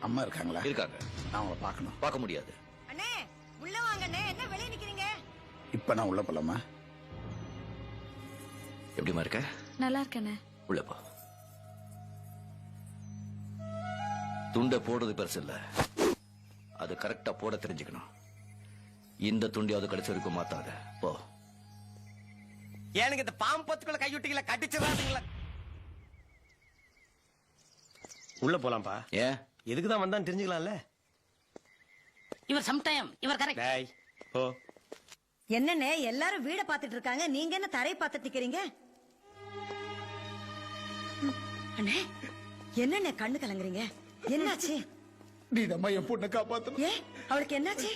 அம்மா இருக்காங்களா? இருக்காங்க. நான் அவங்கள பார்க்கணும். பார்க்க முடியாது. அண்ணே உள்ள வாங்க அண்ணே, என்ன வெளிய நிக்கிறீங்க? இப்ப நான் உள்ள போலாமா? எப்படிமா இருக்க? நல்லா இருக்கேனே. உள்ள போ. துண்டை போடுறது பெருசு இல்ல, அது கரெக்டா போட தெரிஞ்சுக்கணும். இந்த துண்டியாவது கடைசி வரைக்கும் மாத்தாத. போ. எனக்கு இந்த பாம்பு பத்துக்குள்ள கையுட்டிகளை கட்டிச்சிடாதீங்களா? உள்ள போலாம்பா. ஏன்? எதுக்குதான் வந்தான்னு தெரிஞ்சுக்கலாம்ல. இவர் சம்டைம் இவர் கரெக்ட். டேய் ஓ என்னண்ணே எல்லாரும் வீட பாத்துட்டு இருக்காங்க, நீங்க என்ன தரையை பாத்துட்டு நிக்கிறீங்க? அண்ணே என்னண்ணே கண்ணு கலங்குறீங்க? என்னாச்சு? நீ நம்ம என் பொண்ணை காப்பாத்தணும். ஏ அவளுக்கு என்னாச்சு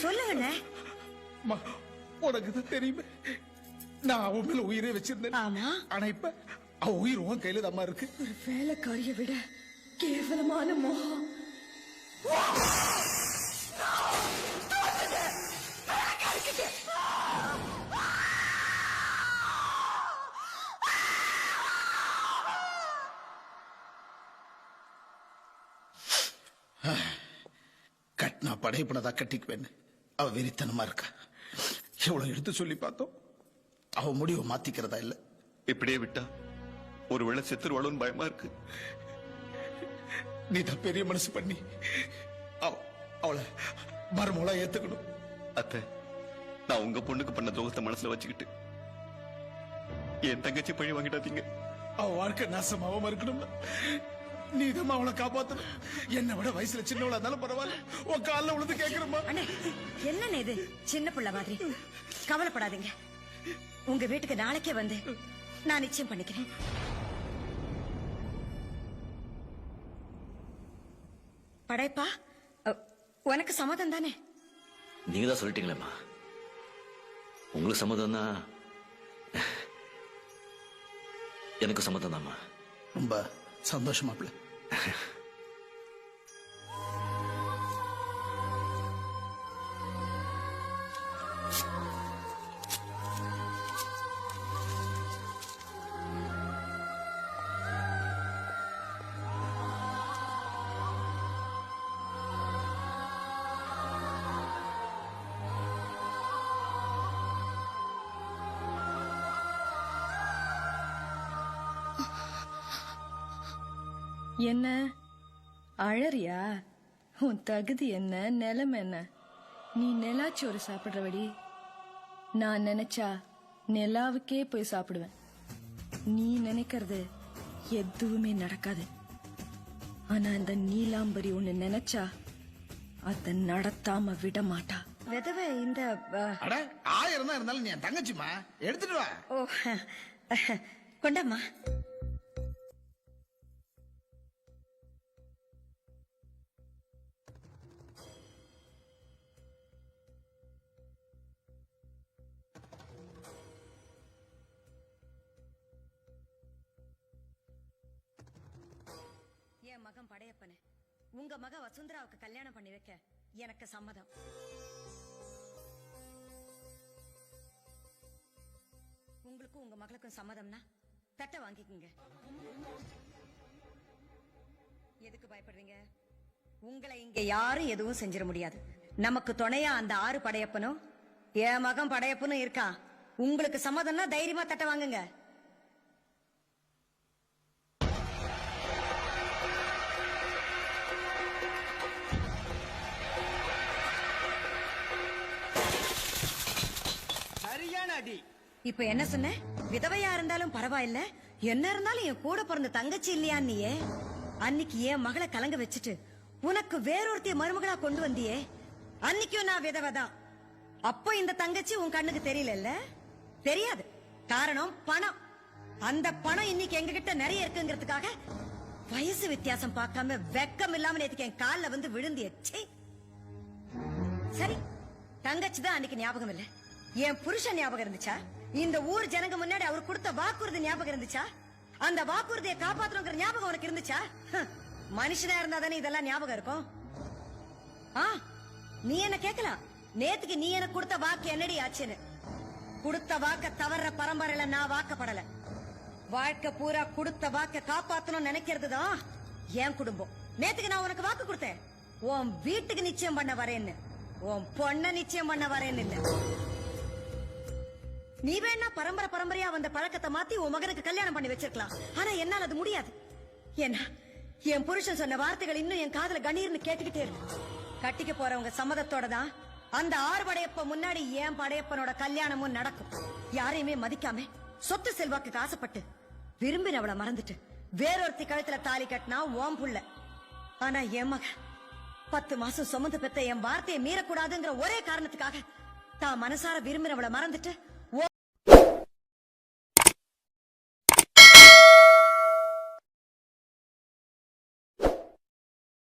சொல்லுங்க அண்ணே. அம்மா, உனக்கு தான் தெரியுமே, நான் அவன் மேல உயிரே வச்சிருந்தேன். ஆமா, ஆனா இப்ப அவ உயிர் உன் கையில தாம்மா இருக்கு. ஒரு வேலைக்காரிய விட கேவலமான மோகம். கட்டினா படையப்பனதா கட்டிக்குவேன்னு அவ வெறித்தனமா இருக்கா. எவ்வளவு எடுத்து சொல்லி பார்த்தோம், அவ முடிவை மாத்திக்கிறதா இல்ல. இப்படியே விட்டா ஒருவேளை செத்துருவாளும் பயமா இருக்கு. நீ தான் பெரிய மனசு பண்ணி அவளை மருமகளா ஏத்துக்கணும். அத்தை, நான் உங்க பொண்ணுக்கு பண்ண துரோகத்தை மனசுல வச்சுக்கிட்டு என் தங்கச்சி பழி வாங்கிடாதீங்க. அவ வாழ்க்கை நாசமாவாம இருக்கணும்னா நீதான் அவளை காப்பாத்தணும். என்னை விட வயசுல சின்னவளா இருந்தாலும் பரவாயில்ல, உன் காலில் விழுந்து கேட்கிறோமா. அண்ணே என்னண்ணே இது சின்ன பிள்ளை மாதிரி? கவலைப்படாதீங்க, உங்க வீட்டுக்கு நாளைக்கே வந்து நான் நிச்சயம் பண்ணிக்கிறேன். படைப்பா, உனக்கு சம்மதம் தானே? நீங்க தான் சொல்லிட்டீங்களேம்மா, உங்களுக்கு சம்மதம் தான். எனக்கு சம்மதம் தான்மா. ரொம்ப சந்தோஷமா பிள்ளை. என்ன அழறியா? உன் தகுதி என்ன, நிலைமை என்ன? நீ நிலாச்சோறு சாப்பிடுறவடி. நான் நினைச்சா நிலாவுக்கே போய் சாப்பிடுவேன். நீ நினைக்கிறது எதுவுமே நடக்காது. ஆனா இந்த நீலாம்பரி ஒண்ணு நினைச்சா அத நடத்தாம விட மாட்டா. விதவை இந்த அட 1000 தான் இருந்தாலும் நீ என் தங்கச்சிமா, எடுத்துட்டு வா. ஓ கொண்டாம்மா. என் மகன் படையப்பனு உங்க மக வசுந்தராவுக்கு கல்யாணம் பண்ணி வைக்க எனக்கு சம்மதம். உங்களுக்கும் உங்க மகளுக்கும் சம்மதம்னா தட்டை வாங்கிக்கோங்க. எதுக்கு பயப்படுறீங்க? உங்களை இங்க யாரும் எதுவும் செஞ்சிட முடியாது. நமக்கு துணையா அந்த 6 படையப்பனும் என் மகன் படையப்பனும் இருக்கா. உங்களுக்கு சம்மதம்னா தைரியமா தட்டை வாங்குங்க. இப்ப என்ன சொன்ன? விதவையா இருந்தாலும் பரவாயில்ல, என்ன இருந்தாலும் என் கூட பிறந்த தங்கச்சி இல்லையா நீயே? அன்னைக்கு என் மகளை கலங்க வச்சுட்டு உனக்கு வேறொருத்திய மருமகளா கொண்டு வந்தியே, அன்னைக்கும் நான் விதவைதான். அப்போ இந்த தங்கச்சி உன் கண்ணுக்கு தெரியல? தெரியாது. காரணம் பணம். அந்த பணம் இன்னைக்கு எங்க கிட்ட நிறைய இருக்குங்கிறதுக்காக வயசு வித்தியாசம் பார்க்காம வெக்கம் இல்லாம நேத்துக்கு என் கால்ல வந்து விழுந்தியே. சரி, தங்கச்சி தான் அன்னைக்கு ஞாபகம் இல்ல, என் புருஷன் ஞாபகம் இருந்துச்சா? இந்த ஊர் ஜனங்க முன்னாடி அவர் கொடுத்த வாக்குறுதி ஞாபகம் இருந்துச்சா? அந்த வாக்குறுதியை காப்பாற்றணுங்கிற ஞாபகம் உனக்கு இருந்துச்சா? மனுஷனா இருந்தா தானே இதெல்லாம் ஞாபகம் இருக்கும். நீ என்ன கேட்கலாம், நேத்துக்கு நீ எனக்கு கொடுத்த வாக்கு என்னடி ஆச்சுன்னு. கொடுத்த வாக்க தவற பரம்பரையில நான் வாக்கப்படல. வாழ்க்கை பூரா கொடுத்த வாக்க காப்பாத்தணும் நினைக்கிறது தான் என் குடும்பம். நேத்துக்கு நான் உனக்கு வாக்கு கொடுத்தேன், உன் வீட்டுக்கு நிச்சயம் பண்ண வரேன்னு. உன் பொண்ண நிச்சயம் பண்ண வரேன்னு இல்ல. நீ வேணா பரம்பரை பரம்பரையா வந்த பழக்கத்தை மாத்தி உன் மகனுக்கு கல்யாணம் பண்ணி வச்சிருக்கலாம். ஆனா என்னால அது முடியாது. ஏன்னா என் புருஷன் சொன்ன வார்த்தைகள் இன்னும் என் காதுல கணீர்னு கேட்டுக்கிட்டே இருக்கு. கட்டிக்க போறவங்க சம்மதத்தோட தான் அந்த 6 படையப்ப முன்னாடி என் படையப்பனோட கல்யாணமும் நடக்கும். யாரையுமே மதிக்காம சொத்து செல்வாக்கு ஆசைப்பட்டு விரும்பினவளை மறந்துட்டு வேறொருத்தி கழுத்துல தாலி கட்டினா ஓம் புள்ள. ஆனா என் மக 10 மாசம் சுமந்து பெத்த என் வார்த்தையை மீறக்கூடாதுங்கிற ஒரே காரணத்துக்காக தான் மனசார விரும்பினவளை மறந்துட்டு